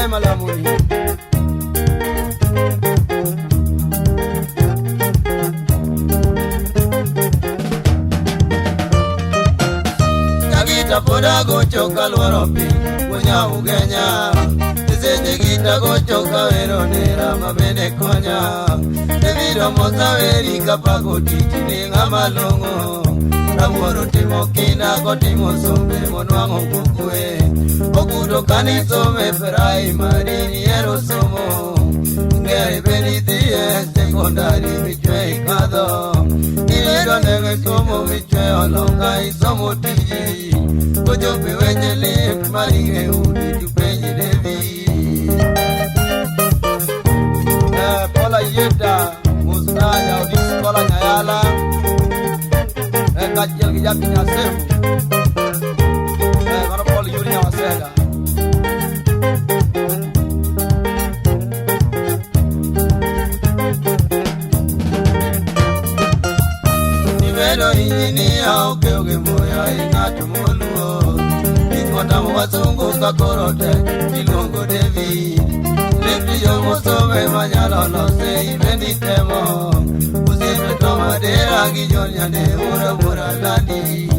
malamuni. Kita poda gocho kalwaropi punya ugenya Tese kita gocho kaveronera mabene konya Devido mozaveri kapagoti chininga malongo Ramoro timo kina kotimo sombe monwango kukue Okudo kanisome ferai marini ero somo Ngeri benitie sekondari michwe ikado Nilido nege somo michwe olonga isomo tiji Kojo pewenye lip maringe udi tupenye devi Pola yeda musnanya udis kola nyayala Kajil kijaki nyasemu Mana pola yuri nyawasega Nimedo injinia oge moya ingatu moluo Nikotamu wasungu kakorote ilongo David Lifti yomo sobe manyalono se ibendi temo Usibe toma dera gijonya de ura landi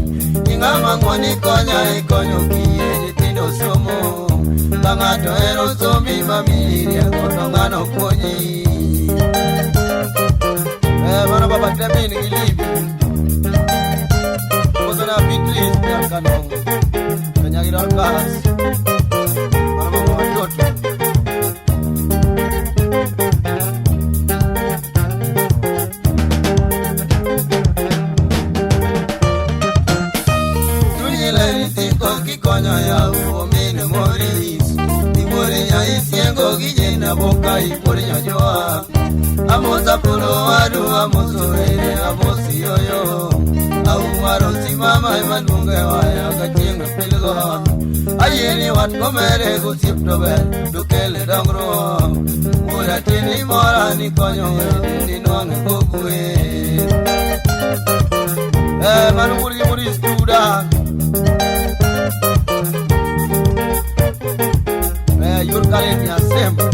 Ingama ngwani konya ikonyo kiye jitindo somo Bangato ero somi mamiri akotongano konyi Mana baba temini gilibi Kosona Beatles ya kanongo Kanyagi Dorcas Mana mama watoto Tunyile nitiko kikonyo ya uomine moris Imori nya isiengo gijena boka imori nya joa Amosa polo wadu amoso ere amosi yoyo Awaro si mama imanunge waya kachinga pilgo Ayeni wat komere kusipto bel dukele dangro Mura tini mora ni konyo ni nwange kukue Manu muri studa Yurkale ni asemba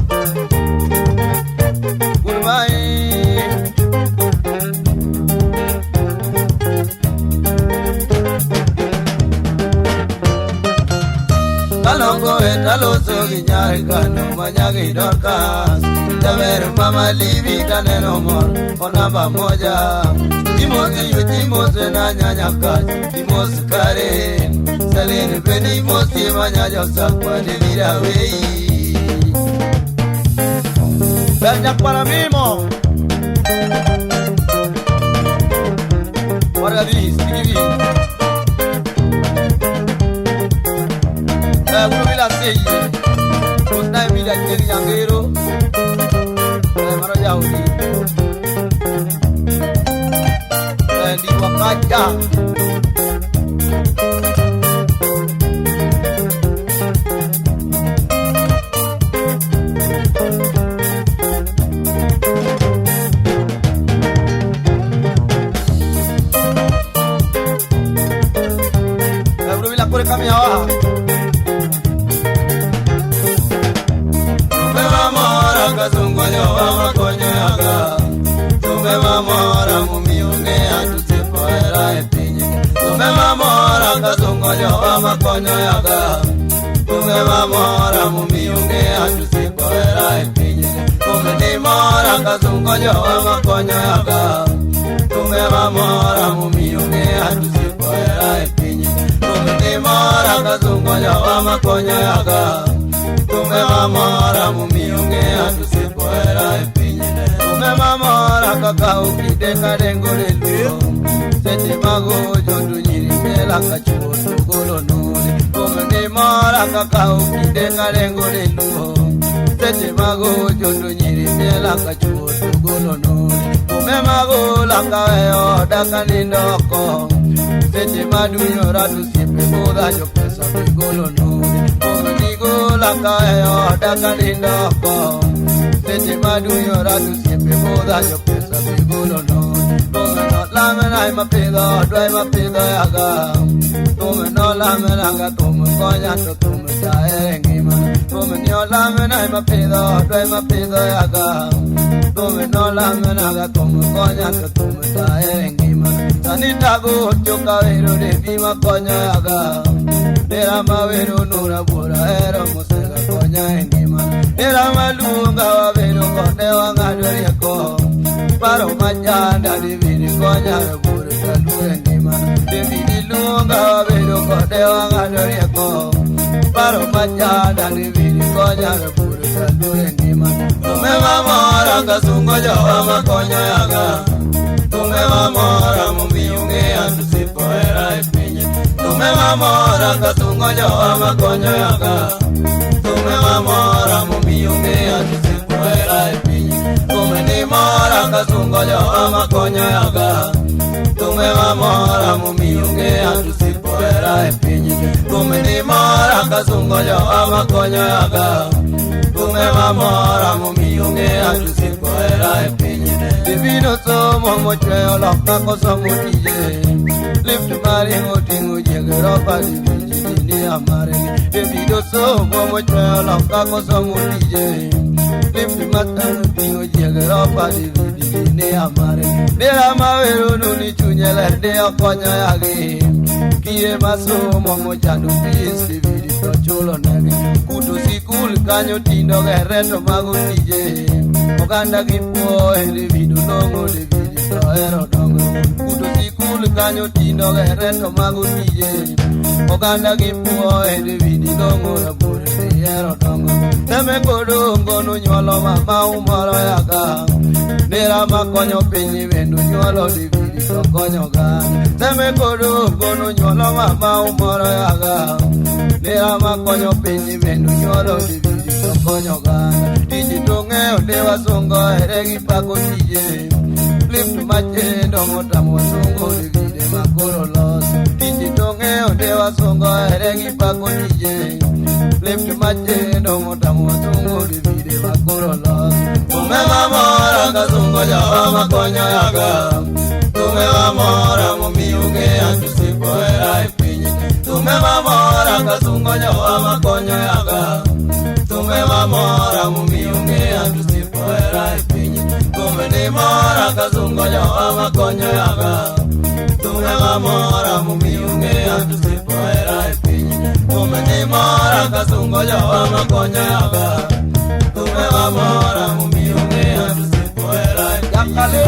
Kalongo etaloso ginyari kano manyagi Dorcas Javer mama livi kaneno mor Onamba moja Timosi yu timosi na nyanya kaji Timosi karen Salini beni mosi manyanya usakwa Nilira wei Banyak para mimo Warga dis, tinggi Uno bila seye Unai bila jeng yangero Maro jauh di Di Wakaja Uno bila kore kami awak Kazungonyo wama konyo yaga Tume mamora mumiunge atusipo era epinye Tume mamora kazungonyo wama konyo yaga Tume mamora mumiunge atusipo era epinye Tume ni mora kazungonyo wama konyo yaga Tume mamora mumiunge atusipo era epinye Tume ni mora kazungonyo wama konyo yaga Tume mamora mumiunge atusipo era epinye Tume mamora kaka ukideka dengole luo Sete mago jondu nyiri mela kachuo tugolo nule Tume ni mora kaka ukideka dengole luo Sete mago jondu nyiri mela kachuo tugolo nule Tume mago lakaweo daka nindoko Sete madunyo radu sipe boda jo pesa tugolo nule Lakayo dakalindoko Sete maduyo radu siempre moda yo pesa bigulo no Tome no lamena mapido dwai mapido yaga Tome no lamena ga tome konya to tome chae ngima Come ni ola mena ma pido, doi ma pido yaga. Come no la mena ga come coña que come ta engima. Sanita go choka vero de bima coña yaga. Era ma vero no la bora era musega coña engima. Era ma lunga vero con de wanga doria ko. Paro machanda di vini coña de bora salu engima. De vini lunga vero con de wanga doria ko. Paro machanda di vini coña de bora salu engima. Tume mamora kasungo yo ama coña yaga. Tume mamora mumiunge antu sipoera ipinye. Tume mamora kasungo yo ama coña yaga. Tume mamora mumiunge antu sipoera ipinye. Tume ni mora kasungo yo ama coña yaga. Tume mamora mumiunge antu sipoera ipinye. Tume ni mora kasungo yo ama coña yaga. Tume mamora mumiunge antu sipoera ipinye. Divino somo mocheo loka koso mutije. Lift mari ngotingu jegeropa divini ni amare. Divino somo mocheo loka koso mutije. Lift matanu tingu jegeropa divini ni amare. Nera mawero nuni chunyele de okonya yagi. Kie masomo mochanu bis divini tochulo negi. Kutu sikul kanyo tindo gereto magutije. Oganda gipo divino nongo divini toero dongo. Kutu sikul kanyo tindo gereto magutije. Oganda gipo divini nongo rabure toero dongo. Teme kodongo no nyolo mama umoro yaga. Nera makonyo pinyi vendo nyolo divini tokonyo ga. Teme kodongo no nyolo mama umoro yaga. Nera makonyo pinyi vendo nyolo divini tokonyo ga. Tiji tongeo dewa songo eregi pako tije. Lift machendo motamo songo divini makoro los. Tiji tongeo dewa songo eregi pako tije. Lift machendo motamo songo divini makoro los. Tume mamora kasongo jawa makonyo yaga. Tume mamora mumiunge antu sipoera ipinye. Tume mamora kasongo jawa makonyo yaga. Tume mamora mumiunge antu sipoera ipinye. Tume ni mora kasongo jawa makonyo yaga. Tume mamora mumiunge antu sipoera ipinye. Tume ni mora kasongo jawa makonyo yaga. Tume mamora mumiunge antu sipoera ipinye.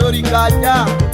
Yori Kaja